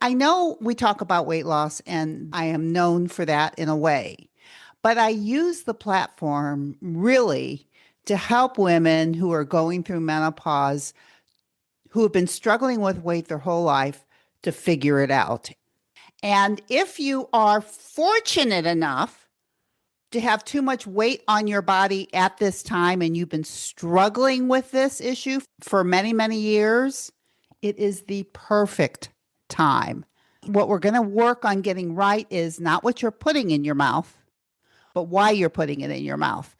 I know we talk about weight loss, and I am known for that in a way, but I use the platform really to help women who are going through menopause, who have been struggling with weight their whole life to figure it out. And if you are fortunate enough to have too much weight on your body at this time and you've been struggling with this issue for many, many years, it is the perfect time. What we're going to work on getting right is not what you're putting in your mouth, but why you're putting it in your mouth.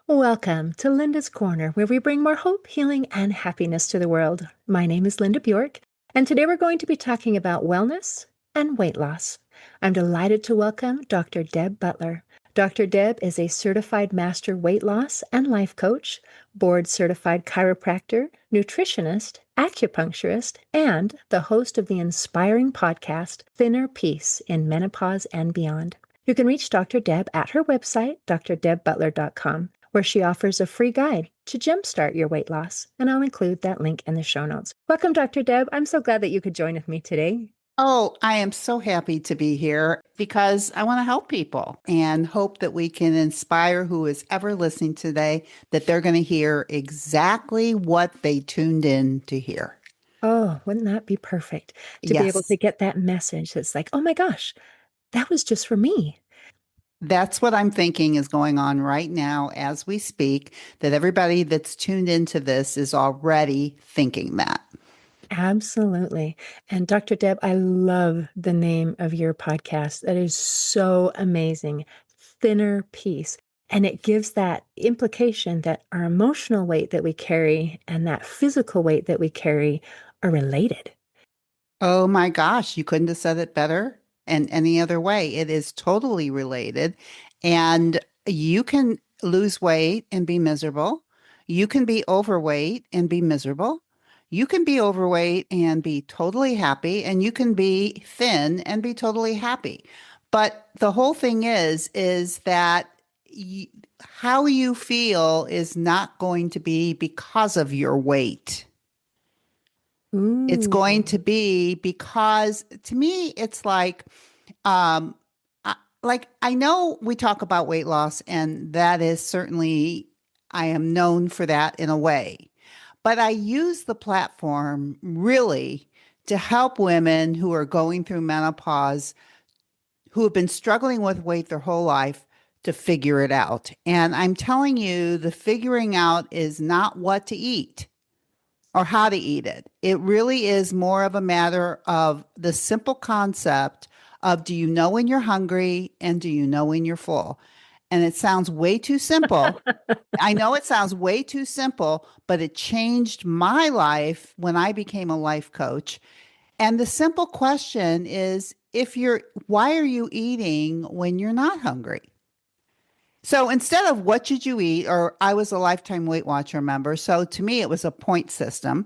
Welcome to Linda's Corner, where we bring more hope, healing, and happiness to the world. My name is Linda Bjork, and today we're going to be talking about wellness and weight loss. I'm delighted to welcome Dr. Deb Butler. Dr. Deb is a certified master weight loss and life coach, board certified chiropractor, nutritionist, acupuncturist, and the host of the inspiring podcast, ThINNER in Menopause and Beyond. You can reach Dr. Deb at her website, drdebbutler.com, where she offers a free guide to jumpstart your weight loss, and I'll include that link in the show notes. Welcome, Dr. Deb. I'm so glad that you could join with me today. Oh, I am so happy to be here because I want to help people and hope that we can inspire who is ever listening today that they're going to hear exactly what they tuned in to hear. Oh, wouldn't that be perfect to be able Yes, to get that message that's like, oh my gosh, that was just for me. that's what I'm thinking is going on right now as we speak, that everybody that's tuned into this is already thinking that. Absolutely. And Dr. Deb, I love the name of your podcast. That is so amazing. Thinner Peace. And it gives that implication that our emotional weight that we carry and that physical weight that we carry are related. Oh my gosh, you couldn't have said it better in any other way. It is totally related. And you can lose weight and be miserable. You can be overweight and be miserable. You can be overweight and be totally happy. And you can be thin and be totally happy. But the whole thing is that how you feel is not going to be because of your weight. It's going Ooh. to be because to me, it's um, like I know we talk about weight loss, and that is certainly, I am known for that in a way, but I use the platform really to help women who are going through menopause, who have been struggling with weight their whole life to figure it out. And I'm telling you, the figuring out is not what to eat or how to eat it. It really is more of a matter of the simple concept of, do you know when you're hungry and do you know when you're full? And it sounds way too simple. I know it sounds way too simple, but it changed my life when I became a life coach. And the simple question is, why are you eating when you're not hungry? So instead of what should you eat, or I was a lifetime Weight Watcher member. So to me, it was a point system.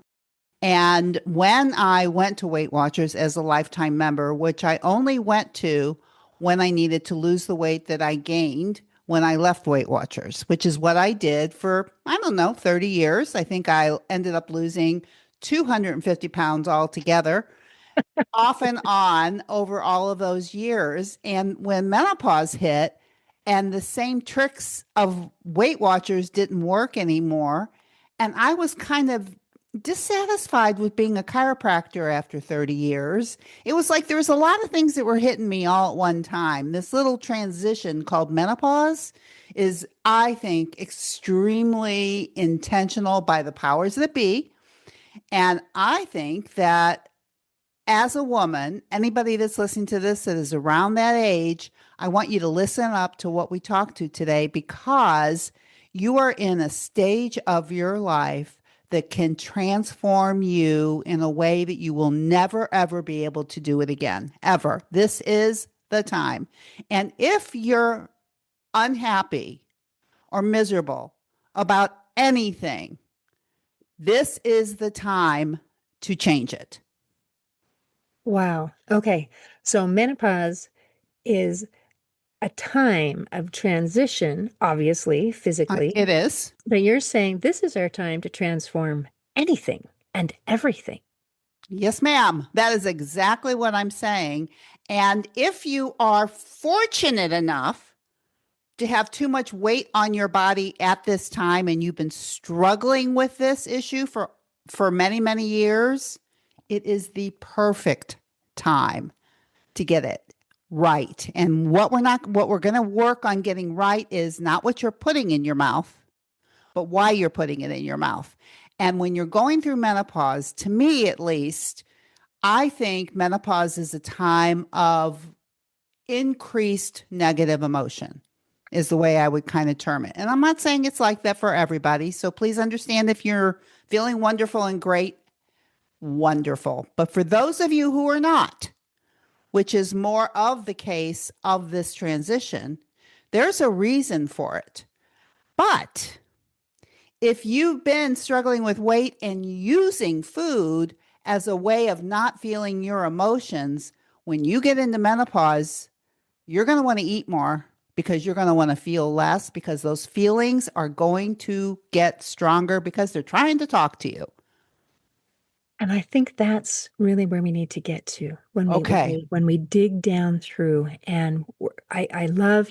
And when I went to Weight Watchers as a lifetime member, which I only went to when I needed to lose the weight that I gained when I left Weight Watchers, which is what I did for, I don't know, 30 years. I think I ended up losing 250 pounds altogether, off and on over all of those years. And when menopause hit and the same tricks of Weight Watchers didn't work anymore, and I was kind of dissatisfied with being a chiropractor after 30 years. It was like there was a lot of things that were hitting me all at one time. This little transition called menopause is, I think, extremely intentional by the powers that be. And I think that as a woman, anybody that's listening to this that is around that age, I want you to listen up to what we talked to today, because you are in a stage of your life that can transform you in a way that you will never, ever be able to do it again, ever. This is the time. And if you're unhappy or miserable about anything, this is the time to change it. Wow. Okay. So menopause is a time of transition, obviously, physically, It is. but you're saying this is our time to transform anything. and everything. Yes, ma'am. That is exactly what I'm saying. And if you are fortunate enough to have too much weight on your body at this time and you've been struggling with this issue for many, many years, it is the perfect time to get it right. And what we're going to work on getting right is not what you're putting in your mouth, but why you're putting it in your mouth. And when you're going through menopause, to me at least, I think menopause is a time of increased negative emotion, is the way I would kind of term it. And I'm not saying it's like that for everybody. So please understand, if you're feeling wonderful and great, wonderful. But for those of you who are not, which is more of the case of this transition, there's a reason for it. But if you've been struggling with weight and using food as a way of not feeling your emotions, when you get into menopause, you're going to want to eat more because you're going to want to feel less, because those feelings are going to get stronger because they're trying to talk to you. And I think that's really where we need to get to Okay. when we dig down through. And I love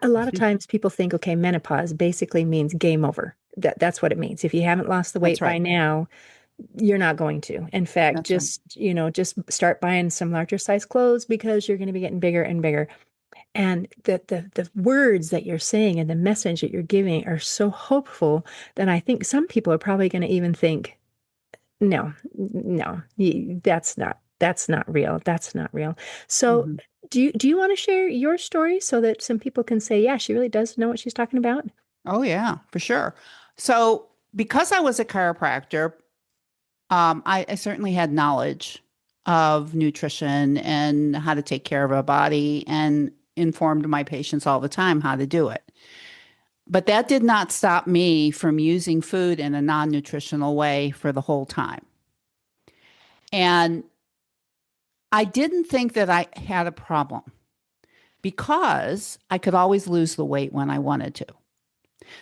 a lot of times people think, okay, menopause basically means game over. That's what it means. If you haven't lost the That's weight by right. now, you're not going to. In fact, That's right. just start buying some larger size clothes because you're going to be getting bigger and bigger. And the words that you're saying and the message that you're giving are so hopeful that I think some people are probably going to even think, no, no, that's not real. That's not real. So Mm-hmm. do you want to share your story so that some people can say, yeah, she really does know what she's talking about? Oh, yeah, for sure. So, because I was a chiropractor, I certainly had knowledge of nutrition and how to take care of a body, and informed my patients all the time how to do it. But that did not stop me from using food in a non nutritional way for the whole time. And I didn't think that I had a problem because I could always lose the weight when I wanted to.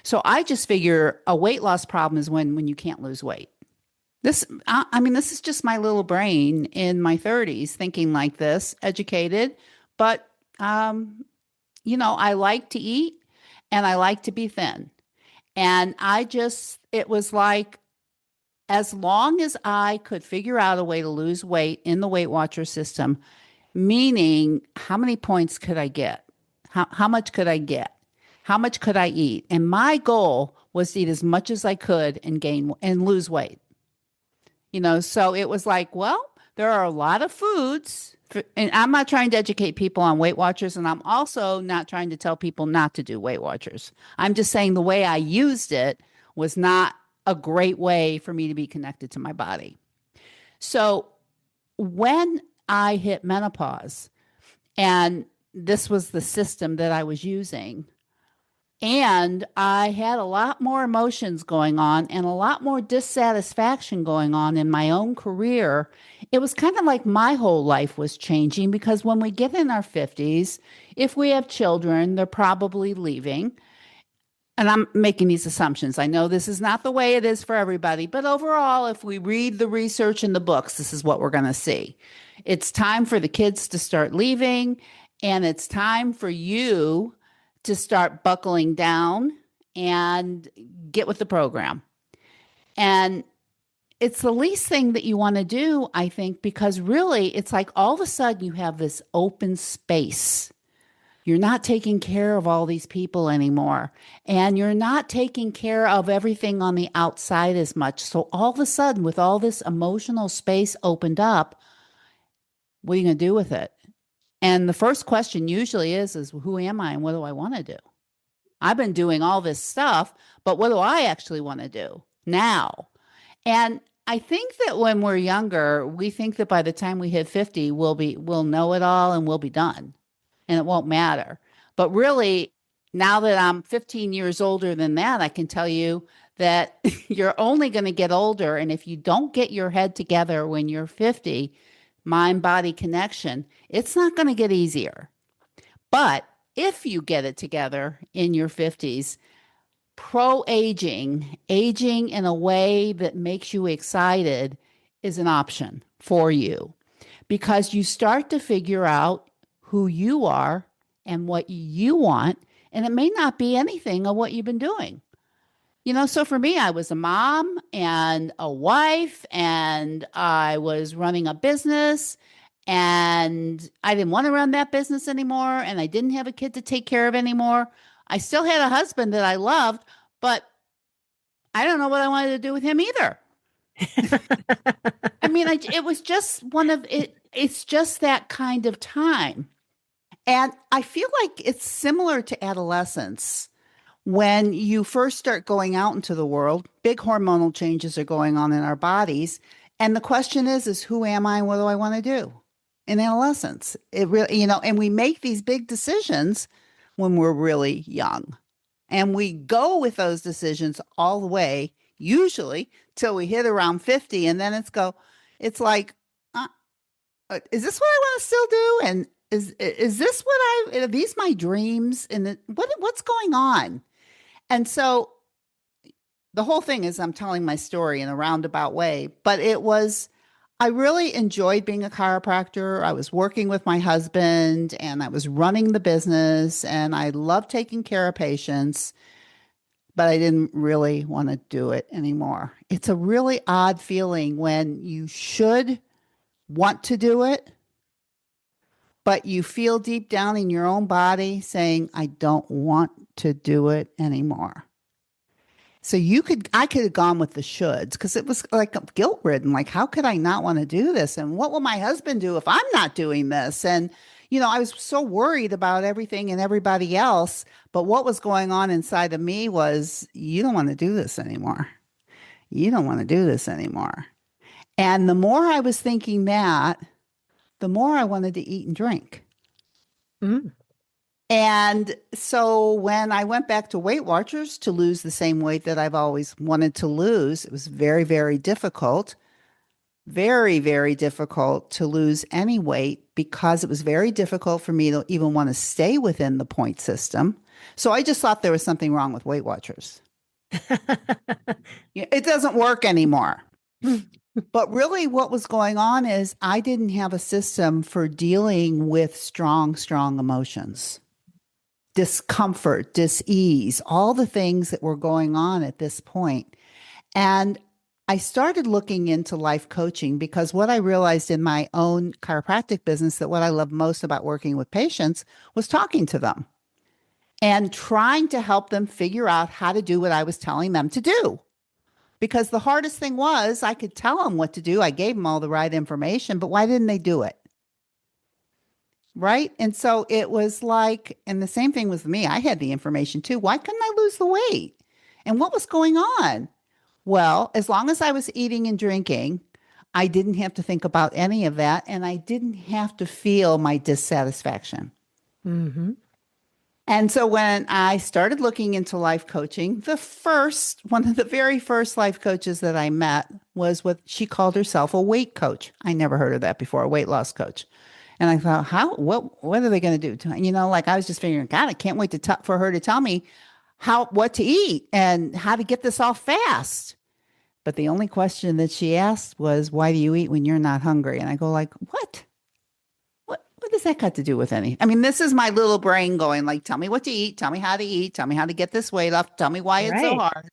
So I just figure a weight loss problem is when you can't lose weight. I mean, this is just my little brain in my 30s thinking like this, educated, but, um, I like to eat and I like to be thin. And it was like, as long as I could figure out a way to lose weight in the Weight Watcher system, meaning how many points could I get? How much could I get? How much could I eat? And my goal was to eat as much as I could and gain and lose weight. So it was like, well, there are a lot of foods, and I'm not trying to educate people on Weight Watchers, and I'm also not trying to tell people not to do Weight Watchers. I'm just saying the way I used it was not a great way for me to be connected to my body. So when I hit menopause, and this was the system that I was using, and I had a lot more emotions going on and a lot more dissatisfaction going on in my own career. It was kind of like my whole life was changing, because when we get in our 50s, if we have children, they're probably leaving. And I'm making these assumptions. I know this is not the way it is for everybody, but overall, if we read the research in the books, this is what we're going to see. It's time for the kids to start leaving, and it's time for you to start buckling down and get with the program. And it's the least thing that you want to do, I think, because really it's like all of a sudden you have this open space. You're not taking care of all these people anymore, and you're not taking care of everything on the outside as much. So all of a sudden, with all this emotional space opened up, what are you going to do with it? And the first question usually is who am I and what do I want to do? I've been doing all this stuff, but what do I actually want to do now? And I think that when we're younger, we think that by the time we hit 50, we'll know it all and we'll be done and it won't matter. But really, now that I'm 15 years older than that, I can tell you that you're only going to get older. And if you don't get your head together when you're 50, mind body connection, it's not going to get easier. But if you get it together in your 50s, pro-aging, aging in a way that makes you excited is an option for you because you start to figure out who you are and what you want, and it may not be anything of what you've been doing. So for me, I was a mom and a wife, and I was running a business, and I didn't want to run that business anymore, and I didn't have a kid to take care of anymore. I still had a husband that I loved, but I don't know what I wanted to do with him either. I mean, it was just one of it. It's just that kind of time. And I feel like it's similar to adolescence. When you first start going out into the world, big hormonal changes are going on in our bodies. And the question is who am I and what do I want to do? In adolescence, it really, and we make these big decisions when we're really young. And we go with those decisions all the way, usually till we hit around 50. And then it's like, uh, is this what I want to still do? And is this are these my dreams? And what's going on? And so the whole thing is I'm telling my story in a roundabout way, but I really enjoyed being a chiropractor. I was working with my husband and I was running the business and I loved taking care of patients, but I didn't really want to do it anymore. It's a really odd feeling when you should want to do it, but you feel deep down in your own body saying, I don't want to do it anymore. So I could have gone with the shoulds because it was like guilt ridden. Like, how could I not want to do this? And what will my husband do if I'm not doing this? And, I was so worried about everything and everybody else. But what was going on inside of me was, you don't want to do this anymore. You don't want to do this anymore. And the more I was thinking that, the more I wanted to eat and drink. Mm. And so when I went back to Weight Watchers to lose the same weight that I've always wanted to lose, it was very, very difficult, very, very difficult to lose any weight because it was very difficult for me to even want to stay within the point system. So I just thought there was something wrong with Weight Watchers. It doesn't work anymore. But really what was going on is I didn't have a system for dealing with strong, strong emotions. Discomfort, dis-ease, all the things that were going on at this point. And I started looking into life coaching because what I realized in my own chiropractic business that what I love most about working with patients was talking to them and trying to help them figure out how to do what I was telling them to do. Because the hardest thing was I could tell them what to do. I gave them all the right information, but why didn't they do it? Right. And so it was like, and the same thing with me. I had the information too. Why couldn't I lose the weight? And what was going on? Well, as long as I was eating and drinking, I didn't have to think about any of that. And I didn't have to feel my dissatisfaction. Mm-hmm. And so when I started looking into life coaching, one of the very first life coaches that I met was what she called herself a weight coach. I never heard of that before, a weight loss coach. And I thought, what are they going to do? Like I was just figuring, God, I can't wait for her to tell me what to eat and how to get this off fast. But the only question that she asked was, why do you eat when you're not hungry? And I go like, what? What does that got to do with any? I mean, this is my little brain going like, tell me what to eat. Tell me how to eat. Tell me how to get this weight off. Tell me why it's so Right. hard.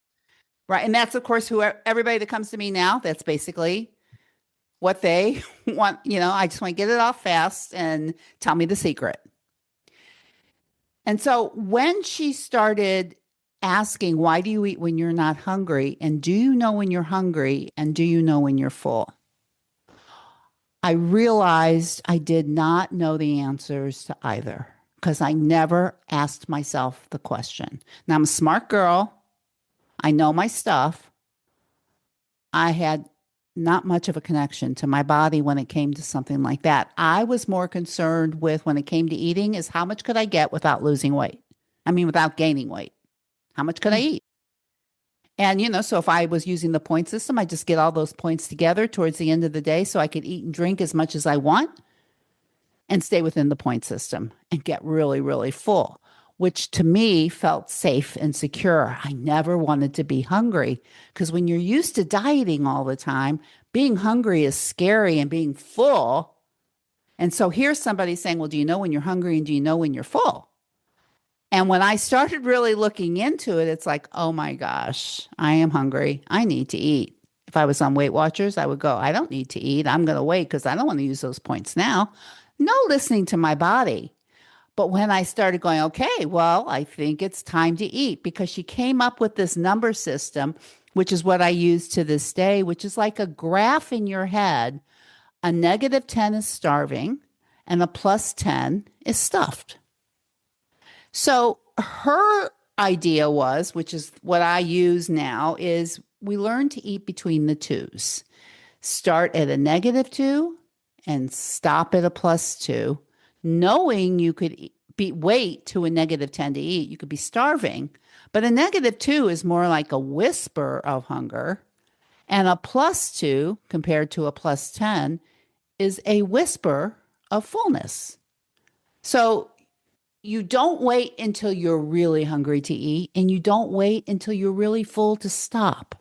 Right. And that's, of course, everybody that comes to me now, that's basically what they want. I just want to get it off fast and tell me the secret. And so when she started asking, why do you eat when you're not hungry? And do you know when you're hungry? And do you know when you're full? I realized I did not know the answers to either because I never asked myself the question. Now, I'm a smart girl. I know my stuff. I had not much of a connection to my body when it came to something like that. I was more concerned with when it came to eating is how much could I get without losing weight? I mean, without gaining weight. How much could I eat? And, so if I was using the point system, I just get all those points together towards the end of the day so I could eat and drink as much as I want and stay within the point system and get really, really full. which to me felt safe and secure. I never wanted to be hungry because when you're used to dieting all the time, being hungry is scary and being full. And so here's somebody saying, well, do you know when you're hungry and do you know when you're full? And when I started really looking into it, it's like, oh my gosh, I am hungry. I need to eat. If I was on Weight Watchers, I would go, I don't need to eat. I'm going to wait because I don't want to use those points now. No listening to my body. But when I started going, okay, well, I think it's time to eat because she came up with this number system, which is what I use to this day, which is like a graph in your head. A -10 is starving and a +10 is stuffed. So her idea was, which is what I use now, is we learn to eat between the twos. Start at a -2 and stop at a +2, knowing you could be wait to a -10 to eat. You could be starving, but a -2 is more like a whisper of hunger, and a +2 compared to a +10 is a whisper of fullness. So you don't wait until you're really hungry to eat, and you don't wait until you're really full to stop.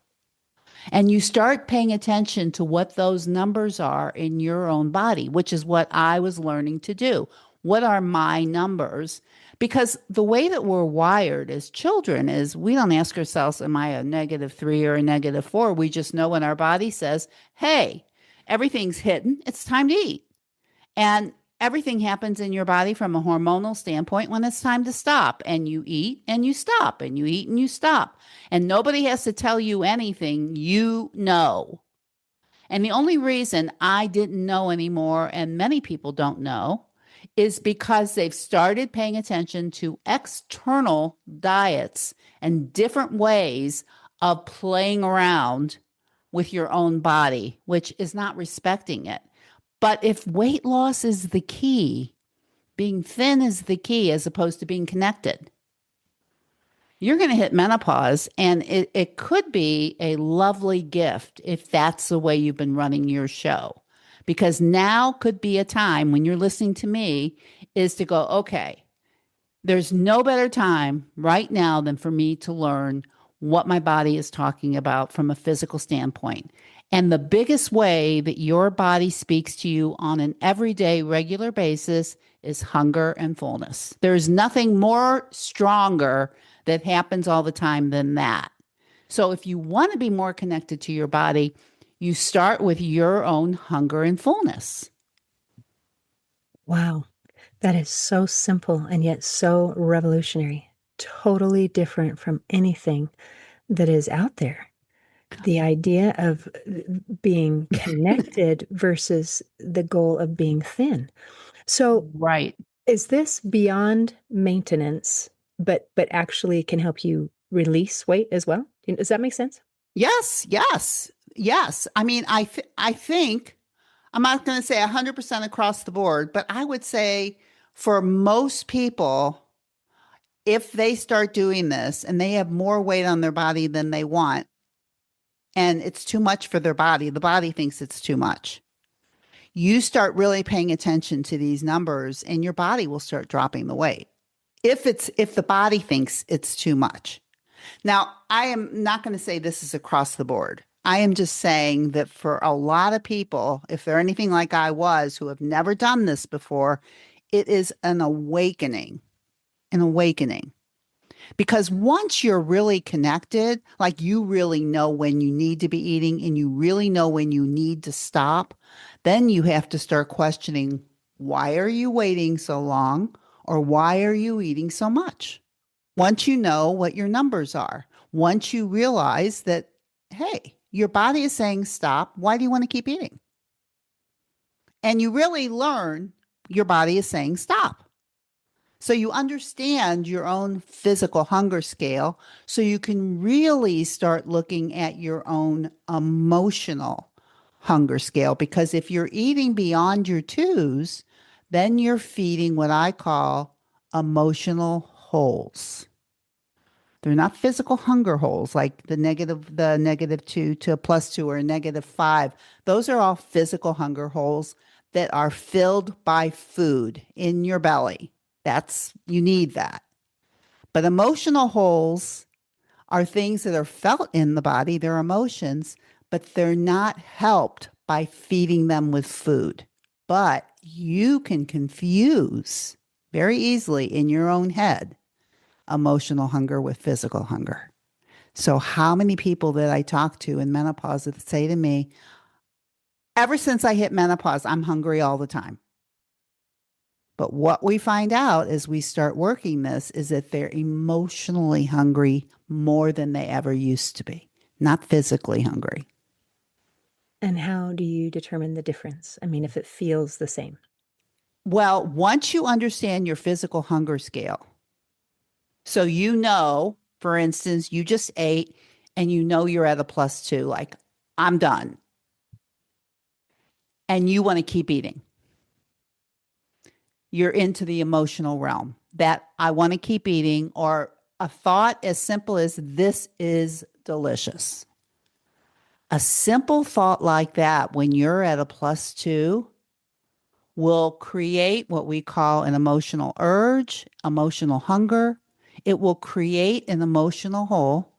And you start paying attention to what those numbers are in your own body, which is what I was learning to do. What are my numbers? Because the way that we're wired as children is we don't ask ourselves, am I a -3 or a -4? We just know when our body says, hey, everything's hidden, it's time to eat. And everything happens in your body from a hormonal standpoint when it's time to stop. And you eat and you stop, and you eat and you stop. And nobody has to tell you anything, you know. And the only reason I didn't know anymore, and many people don't know, is because they've started paying attention to external diets and different ways of playing around with your own body, which is not respecting it. But if weight loss is the key, being thin is the key as opposed to being connected, you're going to hit menopause, and it could be a lovely gift if that's the way you've been running your show. Because now could be a time when you're listening to me is to go, okay, there's no better time right now than for me to learn what my body is talking about from a physical standpoint. And the biggest way that your body speaks to you on an everyday, regular basis is hunger and fullness. There's nothing more stronger that happens all the time than that. So if you want to be more connected to your body, you start with your own hunger and fullness. Wow. That is so simple and yet so revolutionary. Totally different from anything that is out there. The idea of being connected versus the goal of being thin. So Right. is this beyond maintenance, but actually can help you release weight as well? Does that make sense? Yes, yes, yes. I mean, I think I'm not going to say 100% across the board, but I would say for most people, if they start doing this and they have more weight on their body than they want, and it's too much for their body, the body thinks it's too much. You start really paying attention to these numbers and your body will start dropping the weight. If the body thinks it's too much. Now, I am not going to say this is across the board. I am just saying that for a lot of people, if they're anything like I was who have never done this before, it is an awakening. Because once you're really connected, like you really know when you need to be eating and you really know when you need to stop, then you have to start questioning, why are you waiting so long? Or why are you eating so much? Once you know what your numbers are, once you realize that, hey, your body is saying stop, why do you want to keep eating? And you really learn your body is saying stop. So you understand your own physical hunger scale, so you can really start looking at your own emotional hunger scale. Because if you're eating beyond your twos, then you're feeding what I call emotional holes. They're not physical hunger holes like the -2 to a +2 or a -5. Those are all physical hunger holes that are filled by food in your belly. You need that. But emotional holes are things that are felt in the body, they're emotions, but they're not helped by feeding them with food. But you can confuse very easily in your own head emotional hunger with physical hunger. So, how many people that I talk to in menopause that say to me, ever since I hit menopause, I'm hungry all the time. But what we find out as we start working this is that they're emotionally hungry more than they ever used to be, not physically hungry. And how do you determine the difference? I mean, if it feels the same. Well, once you understand your physical hunger scale, so you know, for instance, you just ate and you know you're at a +2, like I'm done, and you want to keep eating. You're into the emotional realm that I want to keep eating, or a thought as simple as this is delicious. A simple thought like that, when you're at a +2, will create what we call an emotional urge, emotional hunger. It will create an emotional hole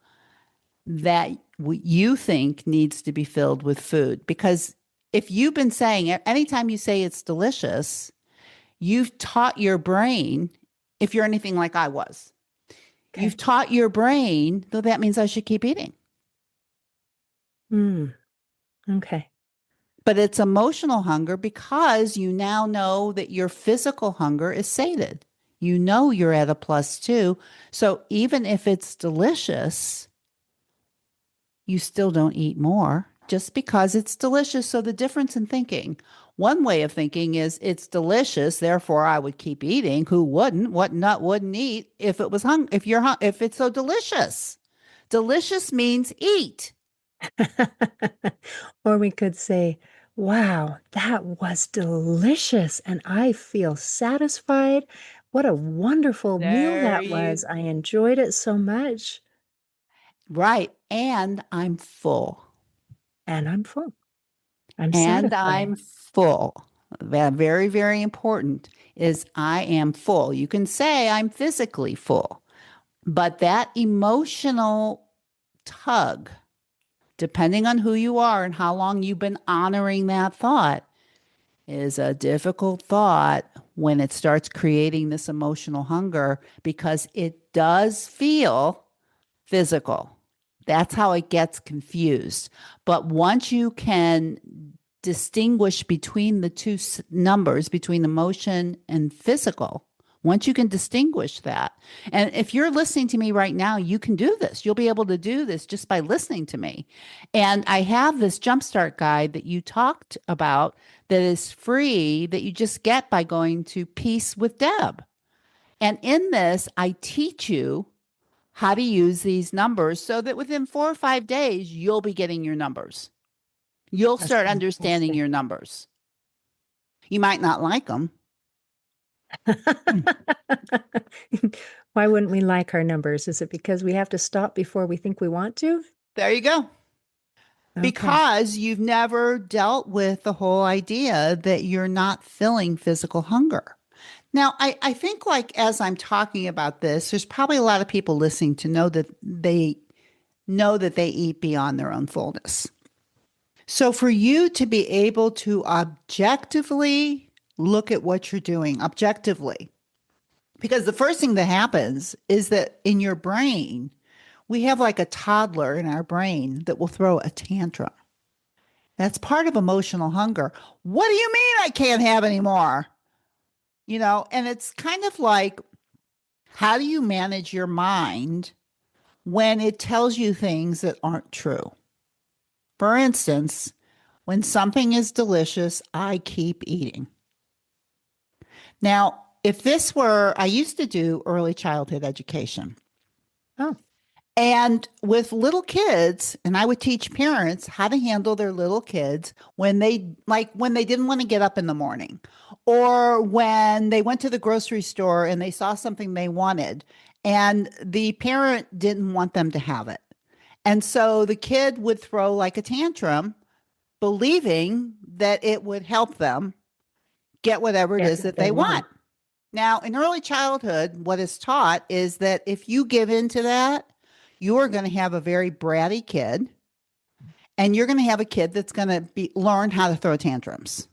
that you think needs to be filled with food. Because if you've been saying it, anytime you say it's delicious, you've taught your brain, if you're anything like I was, you've Okay. taught your brain, though that means I should keep eating. Mm, okay. But it's emotional hunger because you now know that your physical hunger is sated. You know you're at a +2. So even if it's delicious, you still don't eat more just because it's delicious. So the difference in thinking, one way of thinking is it's delicious, therefore I would keep eating. Who wouldn't? What nut wouldn't eat if it was if it's so delicious? Delicious means eat. Or we could say, wow, that was delicious. And I feel satisfied. What a wonderful meal There that was. you I enjoyed it so much. right. And I'm full. And I'm full. I'm And satisfied. I'm full. That very, very important is I am full. You can say I'm physically full, but that emotional tug, depending on who you are and how long you've been honoring that thought, is a difficult thought when it starts creating this emotional hunger because it does feel physical. That's how it gets confused. But once you can distinguish between the two numbers, between emotion and physical, once you can distinguish that, and if you're listening to me right now, you can do this. You'll be able to do this just by listening to me. And I have this jumpstart guide that you talked about that is free that you just get by going to Peace with Deb. And in this, I teach you how to use these numbers so that within 4 or 5 days, you'll be getting your numbers. You'll That's start understanding fantastic. your numbers. You might not like them. Why wouldn't we like our numbers? Is it because we have to stop before we think we want to? There you go. Okay. Because you've never dealt with the whole idea that you're not filling physical hunger. Now, I think like as I'm talking about this, there's probably a lot of people listening to know that they eat beyond their own fullness. So for you to be able to objectively look at what you're doing objectively, because the first thing that happens is that in your brain, we have like a toddler in our brain that will throw a tantrum. That's part of emotional hunger. What do you mean I can't have any more? And it's kind of like, how do you manage your mind when it tells you things that aren't true? For instance, when something is delicious, I keep eating. Now, if this were, I used to do early childhood education. Oh, And with little kids, and I would teach parents how to handle their little kids when they didn't want to get up in the morning, or when they went to the grocery store and they saw something they wanted and the parent didn't want them to have it. And so the kid would throw like a tantrum, believing that it would help them get whatever it get is what that they they want. want. Now, in early childhood, what is taught is that if you give in to that, you are going to have a very bratty kid, and you're going to have a kid that's going to be learn how to throw tantrums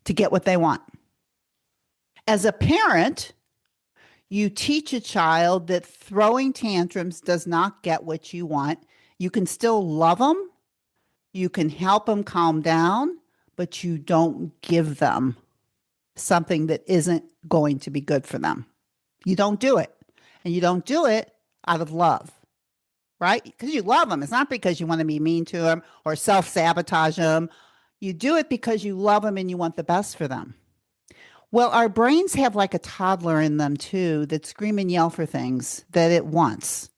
to get what they want. As a parent, you teach a child that throwing tantrums does not get what you want. You can still love them, you can help them calm down, but you don't give them something that isn't going to be good for them. You don't do it. And you don't do it out of love, right? Because you love them. It's not because you want to be mean to them or self sabotage them. You do it because you love them and you want the best for them. Well, our brains have like a toddler in them too that scream and yell for things that it wants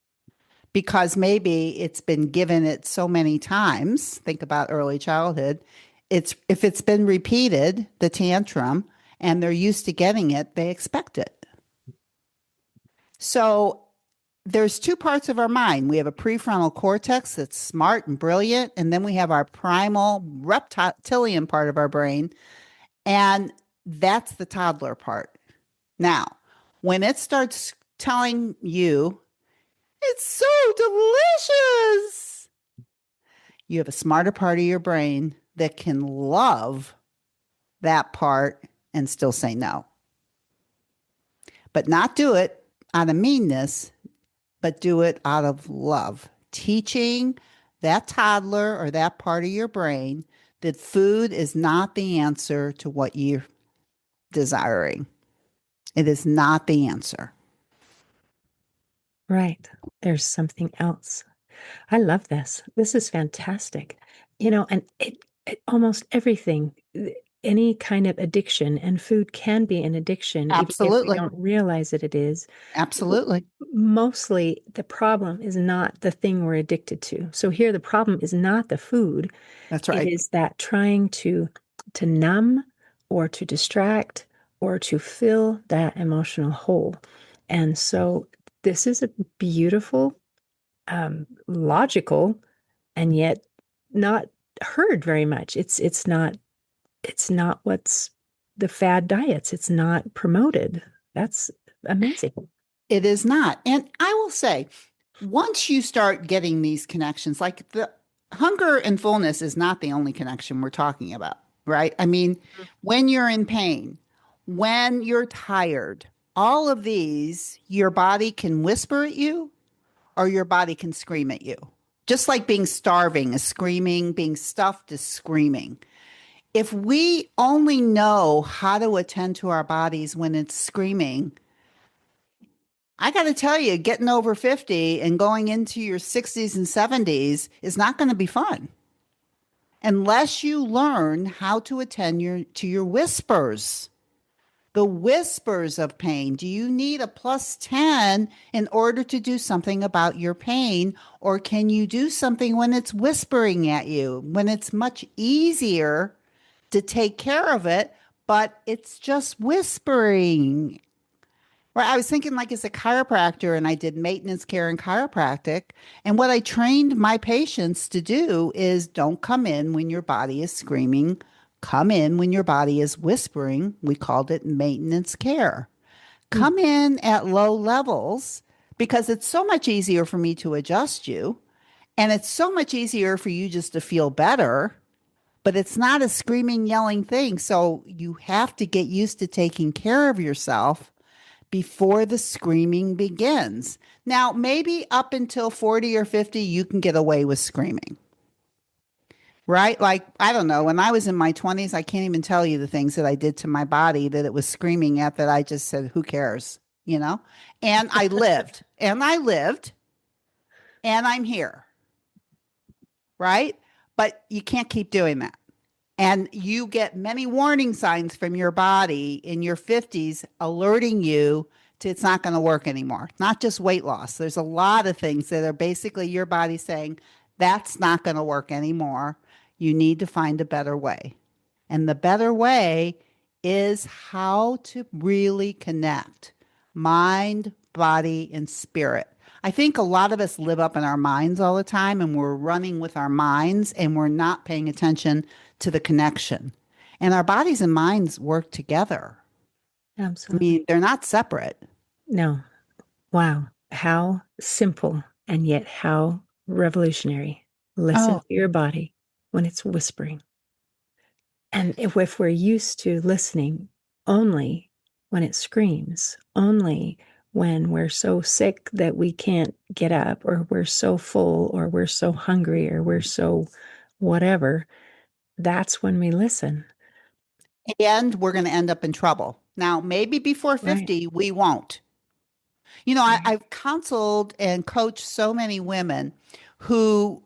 because maybe it's been given it so many times. Think about early childhood. It's if it's been repeated, the tantrum, and they're used to getting it, they expect it. So there's two parts of our mind. We have a prefrontal cortex that's smart and brilliant, and then we have our primal reptilian part of our brain, and that's the toddler part. Now, when it starts telling you, it's so delicious, you have a smarter part of your brain that can love that part and still say no. But not do it out of meanness, but do it out of love. Teaching that toddler or that part of your brain that food is not the answer to what you're desiring. It is not the answer. Right. There's something else. I love this. This is fantastic. And it almost everything, any kind of addiction, and food can be an addiction, even if we Absolutely. don't realize that it is. Absolutely. Mostly the problem is not the thing we're addicted to. So here the problem is not the food. That's It right. is that trying to numb or to distract or to fill that emotional hole. And so this is a beautiful, logical, and yet not heard very much. It's not what's the fad diets. It's not promoted. That's amazing. It is not. And I will say, once you start getting these connections, like the hunger and fullness is not the only connection we're talking about, right? I mean, when you're in pain, when you're tired, all of these, your body can whisper at you or your body can scream at you. Just like being starving is screaming, being stuffed is screaming. If we only know how to attend to our bodies when it's screaming, I got to tell you, getting over 50 and going into your 60s and 70s is not going to be fun unless you learn how to attend to your whispers. The whispers of pain. Do you need a plus 10 in order to do something about your pain? Or can you do something when it's whispering at you, when it's much easier to take care of it, but it's just whispering? Well, I was thinking like as a chiropractor and I did maintenance care and chiropractic. And what I trained my patients to do is don't come in when your body is screaming. Come in when your body is whispering. We called it maintenance care. Mm. Come in at low levels because it's so much easier for me to adjust you. And it's so much easier for you just to feel better, but it's not a screaming, yelling thing. So you have to get used to taking care of yourself before the screaming begins. Now, maybe up until 40 or 50, you can get away with screaming, right? Like, I don't know, when I was in my 20s, I can't even tell you the things that I did to my body that it was screaming at that I just said, who cares, you know? And I lived and I lived and I'm here, right? But you can't keep doing that. And you get many warning signs from your body in your 50s alerting you to it's not going to work anymore. Not just weight loss. There's a lot of things that are basically your body saying that's not going to work anymore. You need to find a better way. And the better way is how to really connect mind, body, and spirit. I think a lot of us live up in our minds all the time and we're running with our minds and we're not paying attention to the connection. And our bodies and minds work together. I Absolutely. mean, they're not separate. No. Wow. How simple and yet how revolutionary. Listen Oh, to your body when it's whispering. And if we're used to listening only when it screams, only when we're so sick that we can't get up, or we're so full, or we're so hungry, or we're so whatever, that's when we listen. and we're going to end up in trouble. Now, maybe before Right. 50, we won't. Right. I've counseled and coached so many women who,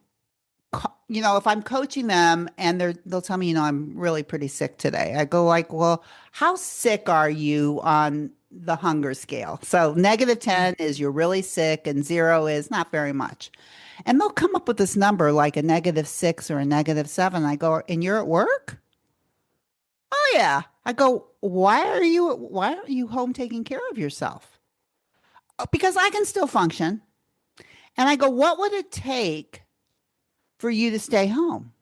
if I'm coaching them and they'll tell me, I'm really pretty sick today. I go like, well, how sick are you on the hunger scale? So -10 is you're really sick and 0 is not very much. And they'll come up with this number like a -6 or a -7. I go, and you're at work? Oh yeah. I go, why aren't you home taking care of yourself? "Oh, because I can still function." And I go, what would it take for you to stay home?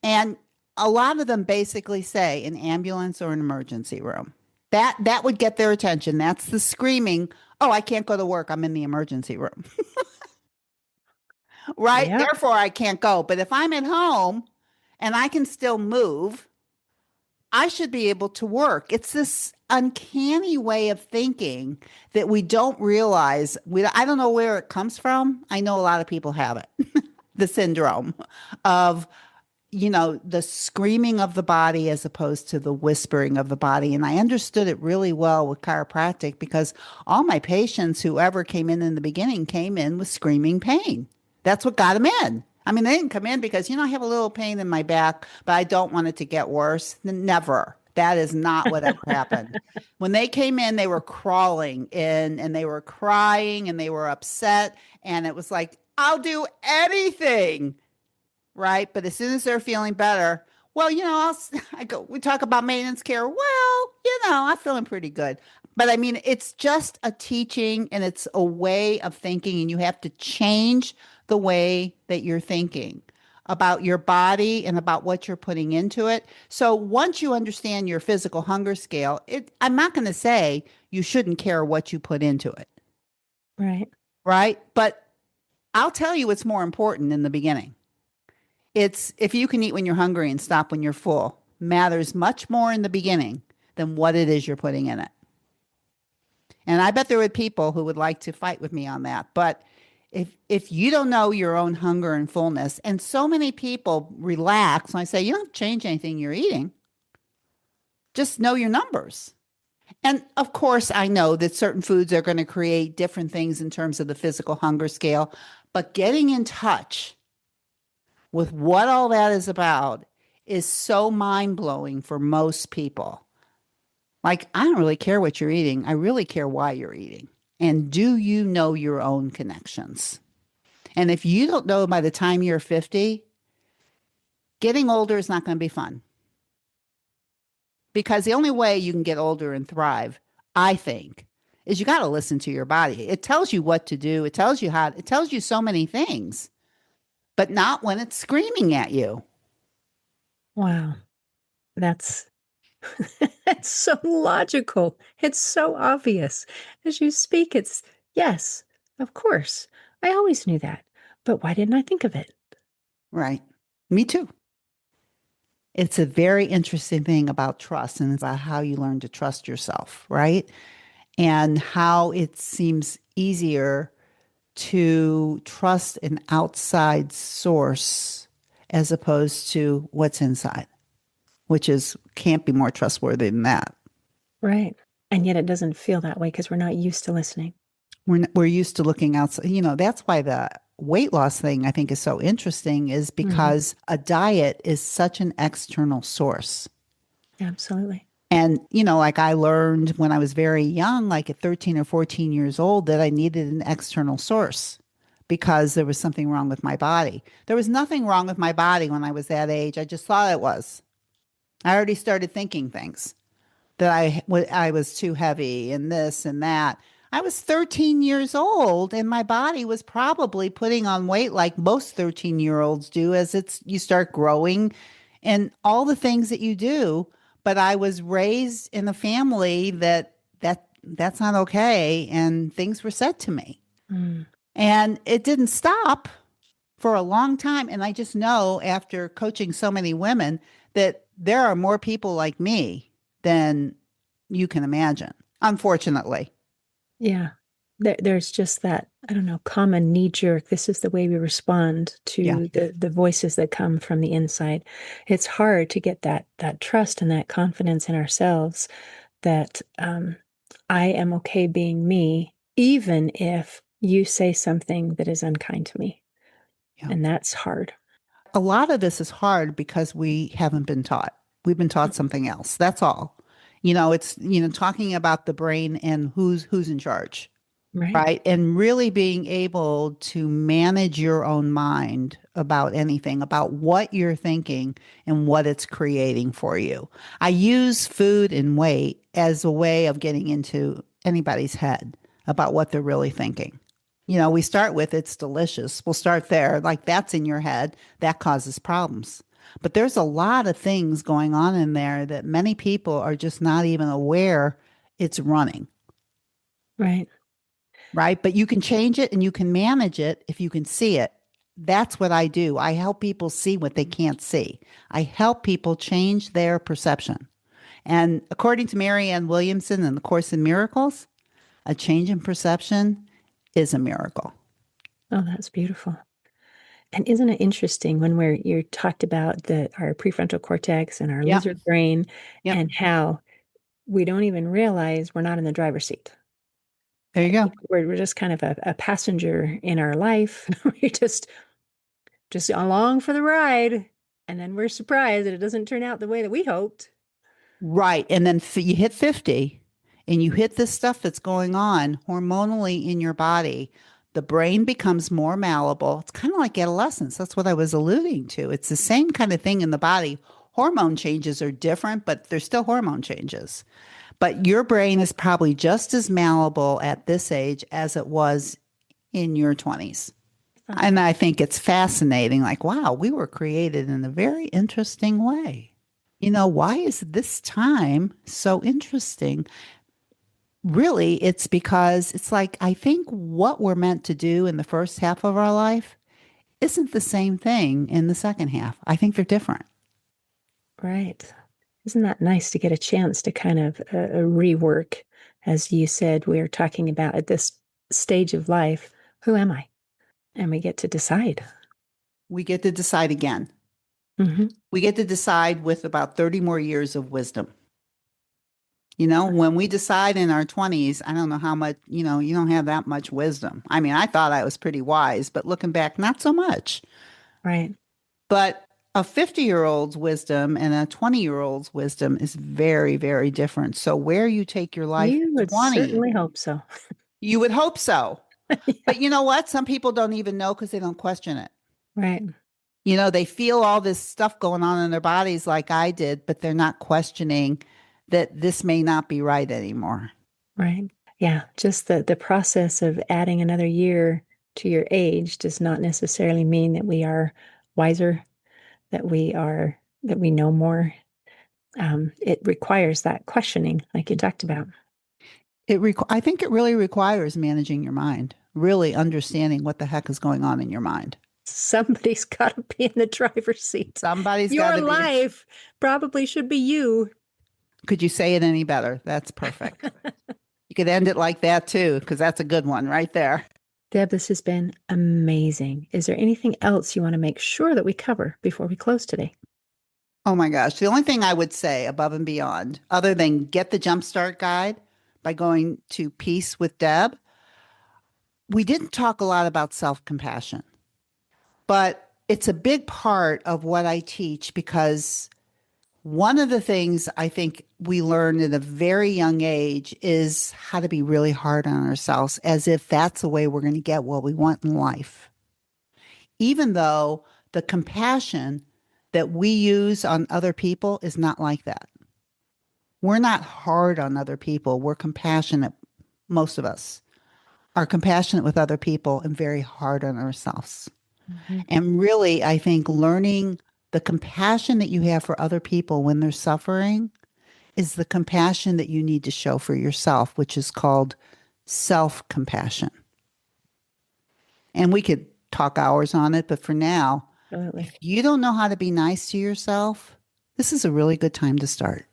And a lot of them basically say an ambulance or an emergency room. That would get their attention. That's the screaming, "Oh, I can't go to work. I'm in the emergency room." Right? Yep. Therefore I can't go. But if I'm at home and I can still move, I should be able to work. It's this uncanny way of thinking that we don't realize. I don't know where it comes from. I know a lot of people have it. The syndrome of, the screaming of the body as opposed to the whispering of the body. And I understood it really well with chiropractic because all my patients, whoever came in the beginning, came in with screaming pain. That's what got them in. I mean, they didn't come in because, I have a little pain in my back, but I don't want it to get worse. Never. That is not what ever happened. When they came in, they were crawling in and they were crying and they were upset. And it was like, I'll do anything, right? But as soon as they're feeling better, well, I go, we talk about maintenance care. Well, I'm feeling pretty good. But I mean, it's just a teaching and it's a way of thinking, and you have to change the way that you're thinking about your body and about what you're putting into it. So once you understand your physical hunger scale, I'm not going to say you shouldn't care what you put into it, Right. right? But I'll tell you what's more important in the beginning. It's if you can eat when you're hungry and stop when you're full, matters much more in the beginning than what it is you're putting in it. And I bet there are people who would like to fight with me on that. But if you don't know your own hunger and fullness, and so many people relax when I say you don't have to change anything you're eating, just know your numbers. And of course, I know that certain foods are going to create different things in terms of the physical hunger scale, but getting in touch with what all that is about is so mind blowing for most people. Like, I don't really care what you're eating. I really care why you're eating. And do you know your own connections? And if you don't know by the time you're 50, getting older is not going to be fun because the only way you can get older and thrive, I think, is you got to listen to your body. It tells you what to do, it tells you so many things, but not when it's screaming at you. Wow. That's it's so logical. It's so obvious. As you speak, it's yes, of course. I always knew that. But why didn't I think of it? Right. Me too. It's a very interesting thing about trust, and it's about how you learn to trust yourself, right? And how it seems easier to trust an outside source as opposed to what's inside, which is can't be more trustworthy than that. Right. And yet it doesn't feel that way because we're not used to listening. We're used to looking outside. That's why the weight loss thing I think is so interesting is Hmm. because a diet is such an external source. Absolutely. And, like I learned when I was very young, like at 13 or 14 years old, that I needed an external source because there was something wrong with my body. There was nothing wrong with my body when I was that age. I just thought it was. I already started thinking things that I was too heavy and this and that. I was 13 years old and my body was probably putting on weight like most 13-year-olds do as you start growing and all the things that you do. but I was raised in a family that's not okay, and things were said to me. Mm. And it didn't stop for a long time. And I just know after coaching so many women that there are more people like me than you can imagine, unfortunately. Yeah. There's just that, I don't know, common knee jerk. This is the way we respond Yeah. to the voices that come from the inside. It's hard to get that trust and that confidence in ourselves that I am okay being me, even if you say something that is unkind to me. Yeah. And that's hard. A lot of this is hard because we haven't been taught. We've been taught something else. That's all. It's, talking about the brain and who's in charge. Right. Right. And really being able to manage your own mind about anything, about what you're thinking and what it's creating for you. I use food and weight as a way of getting into anybody's head about what they're really thinking. We start with it's delicious. We'll start there. Like that's in your head. That causes problems. But there's a lot of things going on in there that many people are just not even aware it's running. Right. Right? But you can change it and you can manage it if you can see it. That's what I do. I help people see what they can't see. I help people change their perception. And according to Marianne Williamson in the Course in Miracles, a change in perception is a miracle. Oh, that's beautiful. And isn't it interesting when you talked about our prefrontal cortex and our Yep. lizard brain Yep. and how we don't even realize we're not in the driver's seat. There you go. We're just kind of a passenger in our life. We're just along for the ride. And then we're surprised that it doesn't turn out the way that we hoped. Right. And then you hit 50 and you hit this stuff that's going on hormonally in your body. The brain becomes more malleable. It's kind of like adolescence. That's what I was alluding to. It's the same kind of thing in the body. Hormone changes are different, but they're still hormone changes. But your brain is probably just as malleable at this age as it was in your 20s. And I think it's fascinating. Like, wow, we were created in a very interesting way. Why is this time so interesting? Really, it's because it's like I think what we're meant to do in the first half of our life isn't the same thing in the second half. I think they're different. Right. Isn't that nice to get a chance to kind of rework, as you said, we're talking about at this stage of life, who am I? And we get to decide. We get to decide again. Hmm. We get to decide with about 30 more years of wisdom. When we decide in our 20s, I don't know how much, you don't have that much wisdom. I mean, I thought I was pretty wise, but looking back, not so much. Right. But a 50-year-old's wisdom and a 20-year-old's wisdom is very, very different. So where you take your life You at would 20, certainly hope so. you would hope so. Yeah. But you know what? Some people don't even know because they don't question it. Right. They feel all this stuff going on in their bodies like I did, but they're not questioning that this may not be right anymore. Right. Yeah. Just the process of adding another year to your age does not necessarily mean that we are wiser, that we know more. It requires that questioning, like you talked about. I think it really requires managing your mind, really understanding what the heck is going on in your mind. Somebody's got to be in the driver's seat. Somebody's got Your to be. life probably should be you. Could you say it any better? That's perfect. You could end it like that too, because that's a good one right there. Deb, this has been amazing. Is there anything else you want to make sure that we cover before we close today? Oh my gosh. The only thing I would say above and beyond, other than get the Jumpstart Guide by going to Peace with Deb, we didn't talk a lot about self compassion, but it's a big part of what I teach because one of the things I think we learn at a very young age is how to be really hard on ourselves as if that's the way we're going to get what we want in life. Even though the compassion that we use on other people is not like that. We're not hard on other people. We're compassionate. Most of us are compassionate with other people and very hard on ourselves. Mhm. And really, I think learning the compassion that you have for other people when they're suffering is the compassion that you need to show for yourself, which is called self-compassion. And we could talk hours on it, but for now, Absolutely. if you don't know how to be nice to yourself, this is a really good time to start.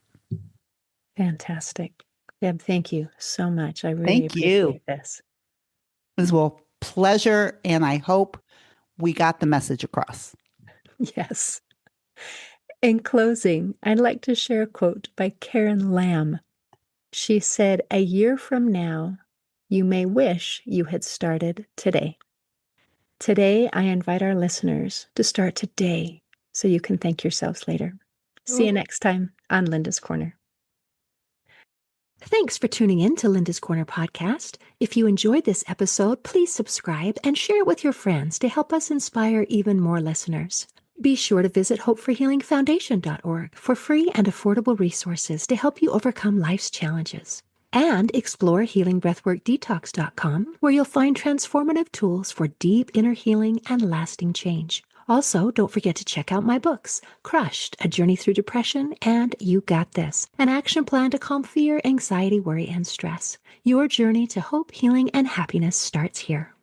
Fantastic. Deb, thank you so much. I really Thank you. appreciate this. It was a pleasure, and I hope we got the message across. Yes. In closing, I'd like to share a quote by Karen Lamb. She said, "A year from now, you may wish you had started today." Today, I invite our listeners to start today so you can thank yourselves later. See you next time on Linda's Corner. Thanks for tuning in to Linda's Corner podcast. If you enjoyed this episode, please subscribe and share it with your friends to help us inspire even more listeners. Be sure to visit hopeforhealingfoundation.org for free and affordable resources to help you overcome life's challenges. And explore healingbreathworkdetox.com, where you'll find transformative tools for deep inner healing and lasting change. Also, don't forget to check out my books, Crushed, A Journey Through Depression, and You Got This, an action plan to calm fear, anxiety, worry, and stress. Your journey to hope, healing, and happiness starts here.